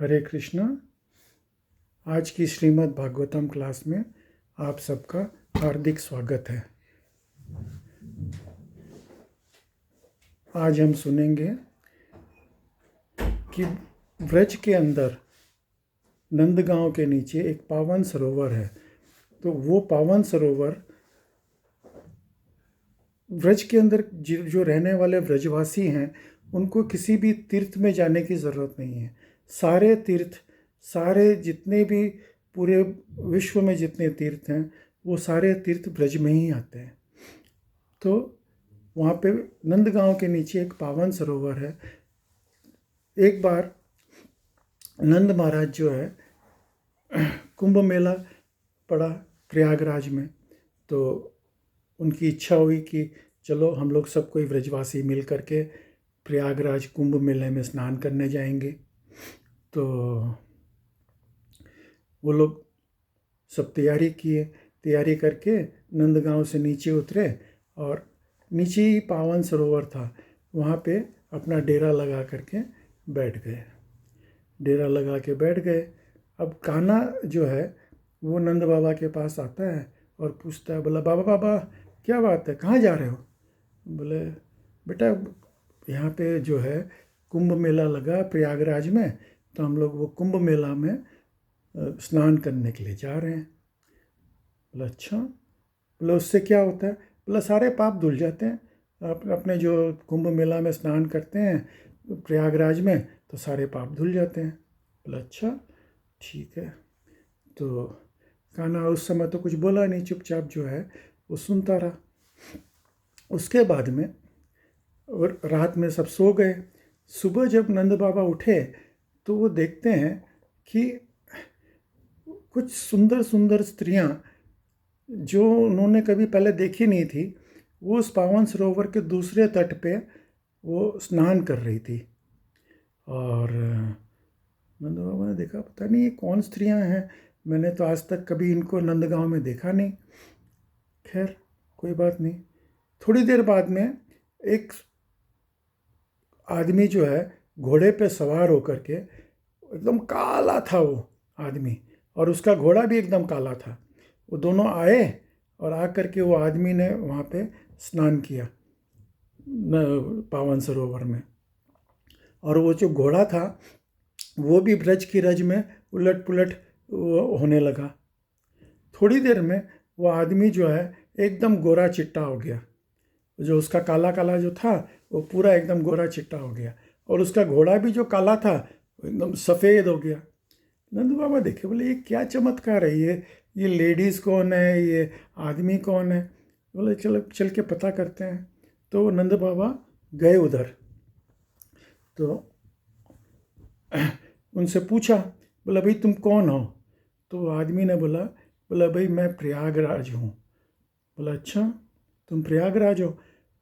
हरे कृष्णा। आज की श्रीमद् भागवतम क्लास में आप सबका हार्दिक स्वागत है। आज हम सुनेंगे कि व्रज के अंदर नंदगांव के नीचे एक पावन सरोवर है। तो वो पावन सरोवर व्रज के अंदर जो रहने वाले व्रजवासी हैं उनको किसी भी तीर्थ में जाने की ज़रूरत नहीं है। सारे तीर्थ, सारे जितने भी पूरे विश्व में जितने तीर्थ हैं वो सारे तीर्थ ब्रज में ही आते हैं। तो वहाँ पे नंदगांव के नीचे एक पावन सरोवर है। एक बार नंद महाराज जो है कुंभ मेला पड़ा प्रयागराज में, तो उनकी इच्छा हुई कि चलो हम लोग सब कोई व्रजवासी मिल करके प्रयागराज कुंभ मेले में स्नान करने जाएंगे। तो वो लोग सब तैयारी करके नंदगांव से नीचे उतरे और नीचे ही पावन सरोवर था, वहाँ पे अपना डेरा लगा करके बैठ गए। अब कान्हा जो है वो नंद बाबा के पास आता है और पूछता है, बोला बाबा बाबा क्या बात है, कहाँ जा रहे हो? बोले बेटा यहाँ पे जो है कुंभ मेला लगा प्रयागराज में, तो हम लोग वो कुंभ मेला में स्नान करने के लिए जा रहे हैं। बोला अच्छा। बोला उससे क्या होता है? बोला सारे पाप धुल जाते हैं। अपने जो कुंभ मेला में स्नान करते हैं प्रयागराज में तो सारे पाप धुल जाते हैं। बोला अच्छा ठीक है। तो कान्हा उस समय तो कुछ बोला नहीं, चुपचाप जो है वो सुनता रहा। उसके बाद में और रात में सब सो गए। सुबह जब नंद बाबा उठे तो वो देखते हैं कि कुछ सुंदर सुंदर स्त्रियां जो उन्होंने कभी पहले देखी नहीं थी वो उस पावन सरोवर के दूसरे तट पे वो स्नान कर रही थी। और नंद बाबा ने देखा, पता नहीं ये कौन स्त्रियां हैं, मैंने तो आज तक कभी इनको नंदगांव में देखा नहीं। खैर कोई बात नहीं। थोड़ी देर बाद में एक आदमी जो है घोड़े पे सवार होकर के, एकदम काला था वो आदमी और उसका घोड़ा भी एकदम काला था। वो दोनों आए और आकर के वो आदमी ने वहाँ पे स्नान किया पावन सरोवर में। और वो जो घोड़ा था वो भी ब्रज की रज में उलट पुलट होने लगा। थोड़ी देर में वो आदमी जो है एकदम गोरा चिट्टा हो गया। जो उसका काला काला जो था वो पूरा एकदम गोरा चिट्टा हो गया और उसका घोड़ा भी जो काला था वो एकदम सफ़ेद हो गया। नंद बाबा देखे, बोले ये क्या चमत्कार है, ये लेडीज़ कौन है, ये आदमी कौन है? बोले चलो चल के पता करते हैं। तो नंद बाबा गए उधर, तो उनसे पूछा, बोला भाई तुम कौन हो? तो आदमी ने बोला भाई मैं प्रयागराज हूँ। बोला अच्छा तुम प्रयागराज हो?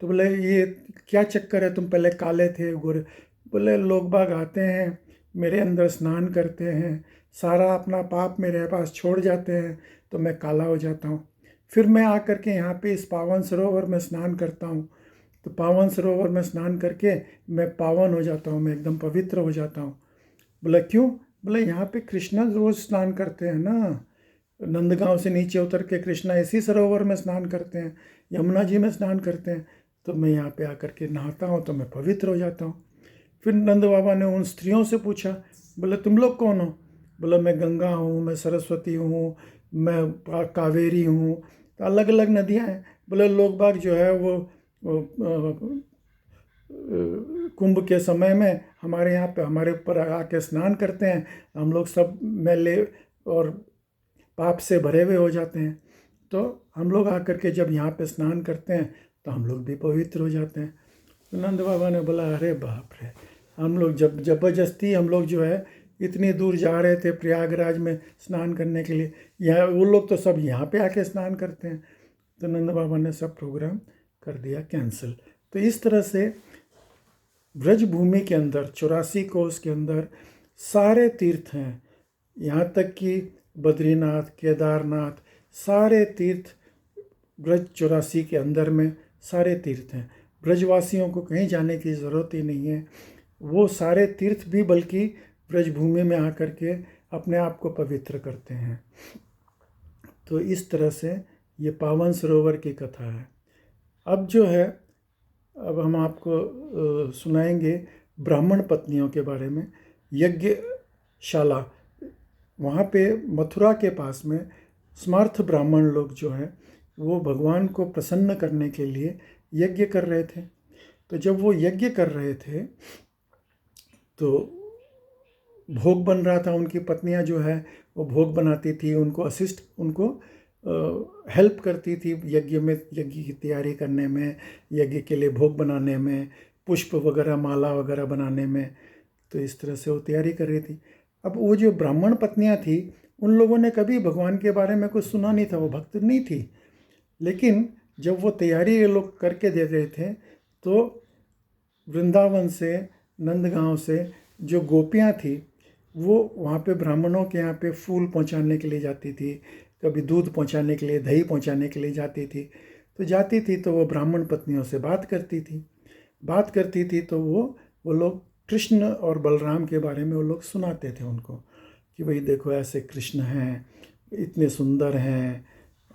तो बोले ये क्या चक्कर है, तुम पहले काले थे गोरे? बोले लोग बाग आते हैं मेरे अंदर स्नान करते हैं, सारा अपना पाप मेरे पास छोड़ जाते हैं तो मैं काला हो जाता हूँ। फिर मैं आकर के यहाँ पे इस पावन सरोवर में स्नान करता हूँ, तो पावन सरोवर में स्नान करके मैं पावन हो जाता हूँ, मैं एकदम पवित्र हो जाता हूँ। बोला क्यों? बोला यहाँ पे कृष्णा रोज़ स्नान करते हैं ना, नंदगांव से नीचे उतर के कृष्णा इसी सरोवर में स्नान करते हैं, यमुना जी में स्नान करते हैं, तो मैं यहाँ पे आकर के नहाता हूँ तो मैं पवित्र हो जाता हूँ। फिर नंद बाबा ने उन स्त्रियों से पूछा, बोले तुम लोग कौन हो? बोला मैं गंगा हूँ, मैं सरस्वती हूँ, मैं कावेरी हूँ। तो अलग अलग नदियाँ हैं। बोले लोग बाग जो है वो कुंभ के समय में हमारे यहाँ पे हमारे ऊपर आके स्नान करते हैं, हम लोग सब मैले और पाप से भरे हुए हो जाते हैं, तो हम लोग आकर के जब यहाँ पे स्नान करते हैं तो हम लोग भी पवित्र हो जाते हैं। तो नंद बाबा ने बोला अरे बाप रे, हम लोग ज़बरदस्ती हम लोग जो है इतनी दूर जा रहे थे प्रयागराज में स्नान करने के लिए, यहाँ वो लोग तो सब यहाँ पे आके स्नान करते हैं। तो नंद बाबा ने सब प्रोग्राम कर दिया कैंसिल। तो इस तरह से ब्रज भूमि के अंदर 84 कोस के अंदर सारे तीर्थ हैं, यहाँ तक कि बद्रीनाथ, केदारनाथ, सारे तीर्थ ब्रज 84 के अंदर में सारे तीर्थ हैं। ब्रजवासियों को कहीं जाने की ज़रूरत ही नहीं है। वो सारे तीर्थ भी बल्कि ब्रजभूमि में आकर के अपने आप को पवित्र करते हैं। तो इस तरह से ये पावन सरोवर की कथा है। अब जो है, अब हम आपको सुनाएंगे ब्राह्मण पत्नियों के बारे में। यज्ञशाला, वहाँ पे मथुरा के पास में स्मार्थ ब्राह्मण लोग जो है वो भगवान को प्रसन्न करने के लिए यज्ञ कर रहे थे। तो जब वो यज्ञ कर रहे थे तो भोग बन रहा था। उनकी पत्नियां जो है वो भोग बनाती थी, उनको हेल्प करती थी यज्ञ में, यज्ञ की तैयारी करने में, यज्ञ के लिए भोग बनाने में, पुष्प वगैरह, माला वगैरह बनाने में। तो इस तरह से वो तैयारी कर रही थी। अब वो जो ब्राह्मण पत्नियां थी, उन लोगों ने कभी भगवान के बारे में कुछ सुना नहीं था, वो भक्त नहीं थी। लेकिन जब वो तैयारी ये लोग करके दे रहे थे तो वृंदावन से, नंदगांव से जो गोपियां थी वो वहाँ पे ब्राह्मणों के यहाँ पे फूल पहुँचाने के लिए जाती थी, कभी दूध पहुँचाने के लिए, दही पहुँचाने के लिए जाती थी। तो जाती थी तो वो ब्राह्मण पत्नियों से बात करती थी तो वो लोग कृष्ण और बलराम के बारे में वो लोग सुनाते थे उनको कि भाई देखो ऐसे कृष्ण हैं, इतने सुंदर हैं,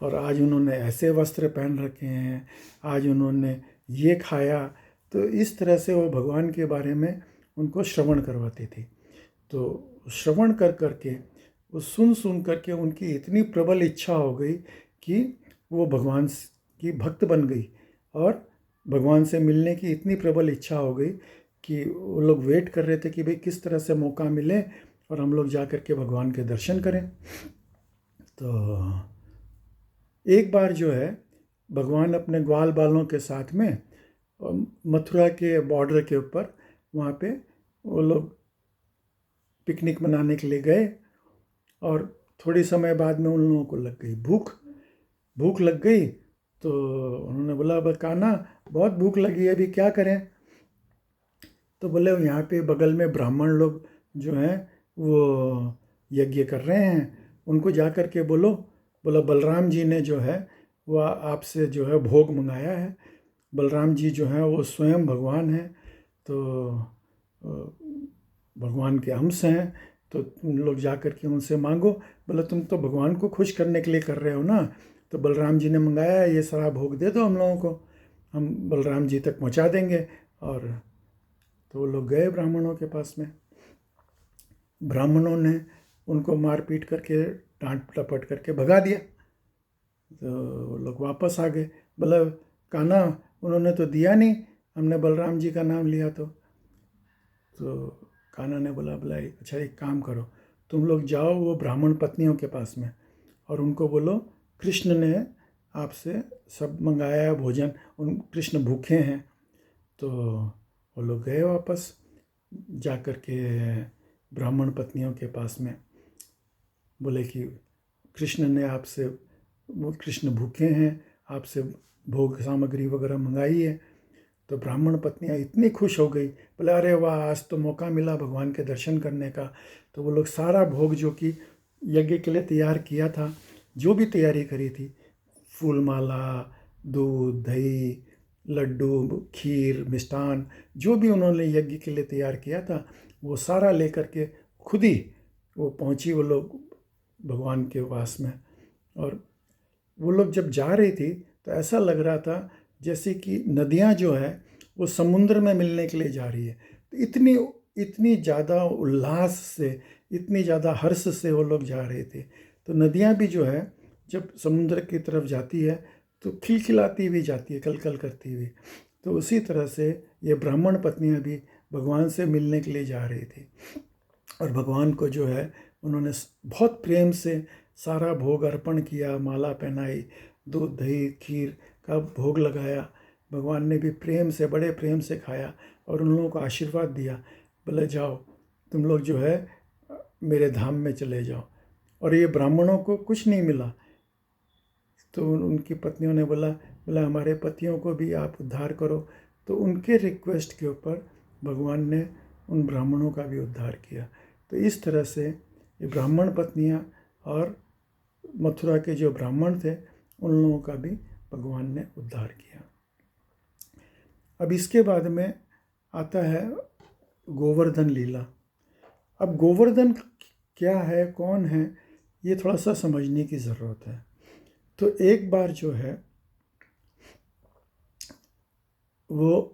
और आज उन्होंने ऐसे वस्त्र पहन रखे हैं, आज उन्होंने ये खाया। तो इस तरह से वो भगवान के बारे में उनको श्रवण करवाती थी। तो श्रवण कर के, वो सुन कर के उनकी इतनी प्रबल इच्छा हो गई कि वो भगवान की भक्त बन गई, और भगवान से मिलने की इतनी प्रबल इच्छा हो गई कि वो लोग वेट कर रहे थे कि भाई किस तरह से मौका मिले और हम लोग जा कर के भगवान के दर्शन करें। तो एक बार जो है भगवान अपने ग्वाल बालों के साथ में मथुरा के बॉर्डर के ऊपर वहाँ पे वो लोग पिकनिक मनाने के लिए गए, और थोड़ी समय बाद में उन लोगों को लग गई भूख लग गई। तो उन्होंने बोला, कान्हा बहुत भूख लगी है, अभी क्या करें? तो बोले यहाँ पे बगल में ब्राह्मण लोग जो हैं वो यज्ञ कर रहे हैं, उनको जा कर के बोला बलराम जी ने जो है वो आपसे जो है भोग मंगाया है। बलराम जी जो हैं वो स्वयं भगवान हैं, तो भगवान के अंश हैं, तो तुम लोग जा कर के उनसे मांगो। बोला तुम तो भगवान को खुश करने के लिए कर रहे हो ना, तो बलराम जी ने मंगाया है, ये सारा भोग दे दो हम लोगों को, हम बलराम जी तक पहुंचा देंगे। और तो वो लोग गए ब्राह्मणों के पास में। ब्राह्मणों ने उनको मार पीट करके, डांट डपट करके भगा दिया। तो वो लोग वापस आ गए। बोला कान्हा उन्होंने तो दिया नहीं, हमने बलराम जी का नाम लिया। तो कान्हा ने बोला अच्छा एक काम करो, तुम लोग जाओ वो ब्राह्मण पत्नियों के पास में और उनको बोलो कृष्ण ने आपसे सब मंगाया है भोजन, उन कृष्ण भूखे हैं। तो वो लोग गए वापस जा कर के ब्राह्मण पत्नियों के पास में, बोले कि कृष्ण ने आपसे, वो कृष्ण भूखे हैं, आपसे भोग सामग्री वगैरह मंगाई है। तो ब्राह्मण पत्नियां इतनी खुश हो गई, बोले अरे वाह, आज तो मौका मिला भगवान के दर्शन करने का। तो वो लोग सारा भोग जो कि यज्ञ के लिए तैयार किया था, जो भी तैयारी करी थी, फूल माला, दूध, दही, लड्डू, खीर, मिष्ठान, जो भी उन्होंने यज्ञ के लिए तैयार किया था, वो सारा लेकर के खुद ही वो पहुंची वो लोग भगवान के पास में। और वो लोग जब जा रही थी तो ऐसा लग रहा था जैसे कि नदियाँ जो है वो समुद्र में मिलने के लिए जा रही है। तो इतनी ज़्यादा उल्लास से, इतनी ज़्यादा हर्ष से वो लोग जा रहे थे। तो नदियाँ भी जो है जब समुद्र की तरफ जाती है तो खिलखिलाती हुई जाती है, कलकल करती हुई। तो उसी तरह से ये ब्राह्मण पत्नियाँ भी भगवान से मिलने के लिए जा रही थी, और भगवान को जो है उन्होंने बहुत प्रेम से सारा भोग अर्पण किया, माला पहनाई, दूध दही खीर का भोग लगाया। भगवान ने भी प्रेम से, बड़े प्रेम से खाया और उन लोगों को आशीर्वाद दिया, बोले जाओ तुम लोग जो है मेरे धाम में चले जाओ। और ये ब्राह्मणों को कुछ नहीं मिला। तो उनकी पत्नियों ने बोला हमारे पतियों को भी आप उद्धार करो। तो उनके रिक्वेस्ट के ऊपर भगवान ने उन ब्राह्मणों का भी उद्धार किया। तो इस तरह से ये ब्राह्मण पत्नियां और मथुरा के जो ब्राह्मण थे उन लोगों का भी भगवान ने उद्धार किया। अब इसके बाद में आता है गोवर्धन लीला। अब गोवर्धन क्या है, कौन है, ये थोड़ा सा समझने की ज़रूरत है। तो एक बार जो है वो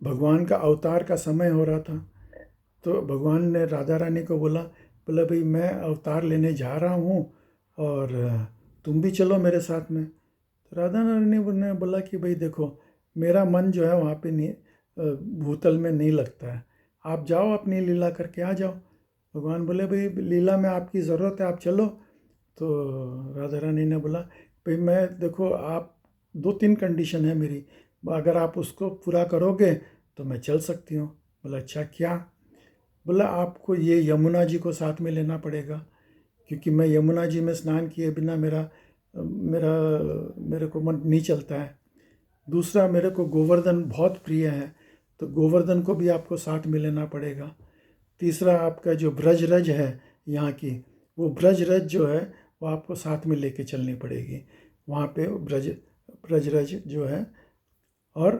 भगवान का अवतार का समय हो रहा था, तो भगवान ने राधा रानी को बोला, बोला भाई मैं अवतार लेने जा रहा हूँ और तुम भी चलो मेरे साथ में। तो राधा रानी ने बोला कि भाई देखो, मेरा मन जो है वहाँ पे नहीं, भूतल में नहीं लगता है, आप जाओ अपनी लीला करके आ जाओ। भगवान बोले भाई लीला में आपकी ज़रूरत है, आप चलो। तो राधा रानी ने बोला भाई मैं देखो, आप 2-3 कंडीशन है मेरी, अगर आप उसको पूरा करोगे तो मैं चल सकती हूँ। बोला अच्छा क्या? बोला आपको ये यमुना जी को साथ में लेना पड़ेगा, क्योंकि मैं यमुना जी में स्नान किए बिना मेरा मेरा मेरे को मन नहीं चलता है। दूसरा, मेरे को गोवर्धन बहुत प्रिय है, तो गोवर्धन को भी आपको साथ में लेना पड़ेगा। तीसरा, आपका जो ब्रजरज है यहाँ की, वो ब्रजरज जो है वो आपको साथ में लेके चलनी पड़ेगी। वहाँ पे ब्रजरज जो है, और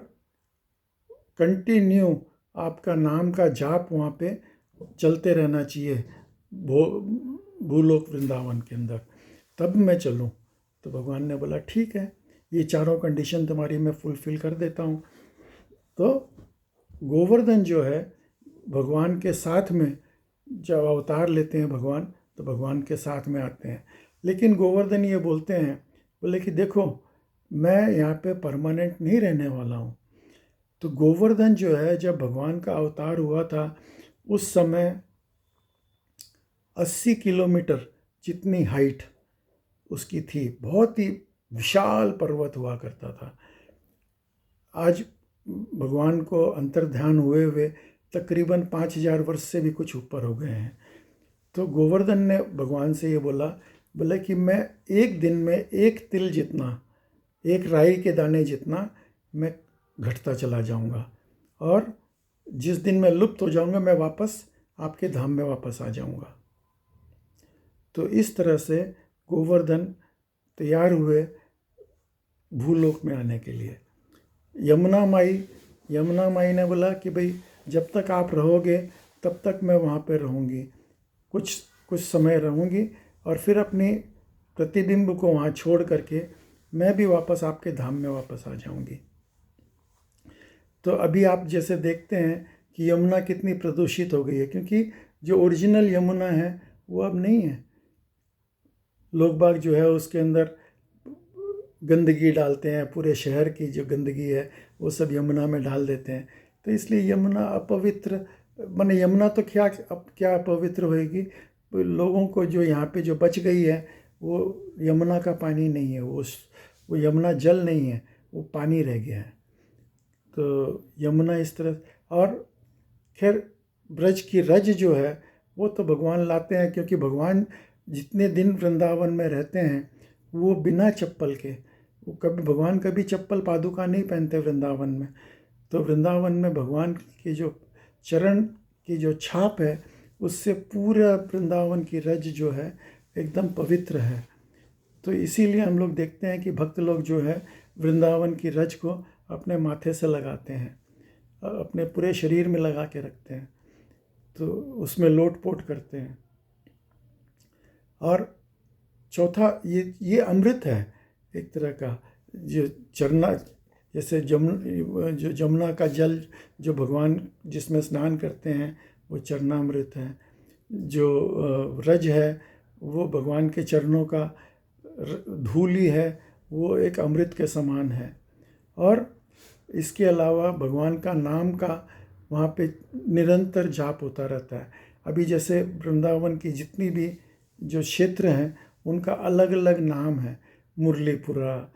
कंटिन्यू आपका नाम का जाप वहाँ पे चलते रहना चाहिए भूलोक वृंदावन के अंदर, तब मैं चलूँ। तो भगवान ने बोला ठीक है, ये चारों कंडीशन तुम्हारी मैं फुलफ़िल कर देता हूँ। तो गोवर्धन जो है भगवान के साथ में, जब अवतार लेते हैं भगवान तो भगवान के साथ में आते हैं। लेकिन गोवर्धन ये बोलते हैं, बोले कि देखो मैं यहाँ पे परमानेंट नहीं रहने वाला हूँ। तो गोवर्धन जो है, जब भगवान का अवतार हुआ था उस समय 80 किलोमीटर जितनी हाइट उसकी थी, बहुत ही विशाल पर्वत हुआ करता था। आज भगवान को अंतर्ध्यान हुए हुए तकरीबन 5000 वर्ष से भी कुछ ऊपर हो गए हैं। तो गोवर्धन ने भगवान से ये बोला, बोला कि मैं एक दिन में एक तिल जितना, एक राई के दाने जितना मैं घटता चला जाऊंगा, और जिस दिन मैं लुप्त हो जाऊंगा मैं वापस आपके धाम में वापस आ जाऊंगा। तो इस तरह से गोवर्धन तैयार हुए भूलोक में आने के लिए। यमुना माई ने बोला कि भाई जब तक आप रहोगे तब तक मैं वहाँ पे रहूँगी, कुछ कुछ समय रहूँगी, और फिर अपनी प्रतिबिंब को वहाँ छोड़ करके मैं भी वापस आपके धाम में वापस आ जाऊँगी। तो अभी आप जैसे देखते हैं कि यमुना कितनी प्रदूषित हो गई है, क्योंकि जो ओरिजिनल यमुना है वो अब नहीं है। लोग बाग जो है उसके अंदर गंदगी डालते हैं, पूरे शहर की जो गंदगी है वो सब यमुना में डाल देते हैं। तो इसलिए यमुना अपवित्र, माने यमुना तो क्या अपवित्र होएगी। लोगों को जो यहाँ पे जो बच गई है वो यमुना का पानी नहीं है, वो यमुना जल नहीं है, वो पानी रह गया है। तो यमुना इस तरह। और खैर ब्रज की रज जो है वो तो भगवान लाते हैं, क्योंकि भगवान जितने दिन वृंदावन में रहते हैं वो बिना चप्पल के, वो भगवान कभी चप्पल पादुका नहीं पहनते वृंदावन में। तो वृंदावन में भगवान के जो चरण की जो छाप है उससे पूरा वृंदावन की रज जो है एकदम पवित्र है। तो इसीलिए हम लोग देखते हैं कि भक्त लोग जो है वृंदावन की रज को अपने माथे से लगाते हैं, अपने पूरे शरीर में लगा के रखते हैं, तो उसमें लोट पोट करते हैं। और चौथा, ये अमृत है एक तरह का, जो चरना, जैसे जो जमुना का जल जो भगवान जिसमें स्नान करते हैं वो चरणामृत है। जो रज है वो भगवान के चरणों का धूली है, वो एक अमृत के समान है। और इसके अलावा भगवान का नाम का वहाँ पे निरंतर जाप होता रहता है। अभी जैसे वृंदावन की जितनी भी जो क्षेत्र हैं उनका अलग अलग नाम है, मुरलीपुरा,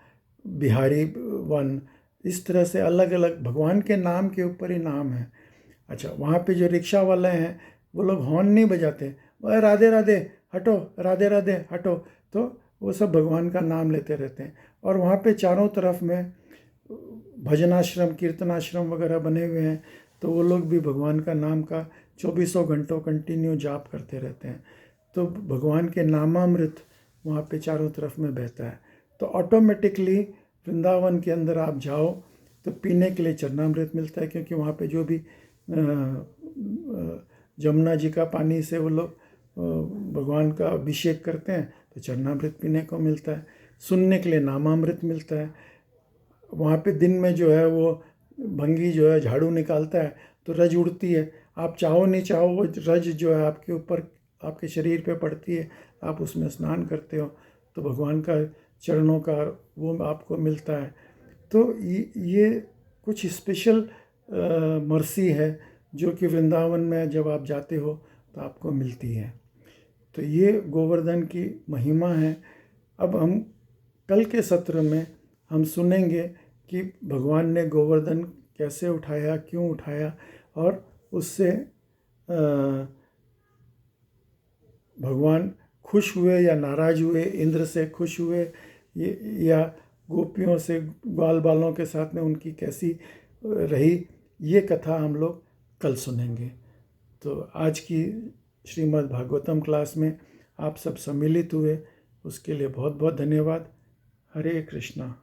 बिहारी वन, इस तरह से अलग अलग भगवान के नाम के ऊपर ही नाम है। अच्छा, वहाँ पे जो रिक्शा वाले हैं वो लोग हॉर्न नहीं बजाते, वो राधे राधे हटो, राधे राधे हटो, तो वो सब भगवान का नाम लेते रहते हैं। और वहाँ पे चारों तरफ में भजनाश्रम, कीर्तनाश्रम वगैरह बने हुए हैं, तो वो लोग भी भगवान का नाम का 24 घंटों कंटिन्यू जाप करते रहते हैं। तो भगवान के नामामृत वहाँ पे चारों तरफ में बहता है। तो ऑटोमेटिकली वृंदावन के अंदर आप जाओ तो पीने के लिए चरणामृत मिलता है, क्योंकि वहाँ पे जो भी जमुना जी का पानी से वो लोग भगवान का अभिषेक करते हैं तो चरणामृत पीने को मिलता है। सुनने के लिए नामामृत मिलता है। वहाँ पे दिन में जो है वो भंगी जो है झाड़ू निकालता है तो रज उड़ती है। आप चाहो नहीं चाहो वो रज जो है आपके ऊपर, आपके शरीर पे पड़ती है, आप उसमें स्नान करते हो तो भगवान का चरणों का वो आपको मिलता है। तो ये कुछ स्पेशल मर्सी है जो कि वृंदावन में जब आप जाते हो तो आपको मिलती है। तो ये गोवर्धन की महिमा है। अब हम कल के सत्र में हम सुनेंगे कि भगवान ने गोवर्धन कैसे उठाया, क्यों उठाया, और उससे भगवान खुश हुए या नाराज हुए, इंद्र से खुश हुए या गोपियों से, ग्वाल बालों के साथ में उनकी कैसी रही, ये कथा हम लोग कल सुनेंगे। तो आज की श्रीमद् भागवतम क्लास में आप सब सम्मिलित हुए, उसके लिए बहुत बहुत धन्यवाद। हरे कृष्णा।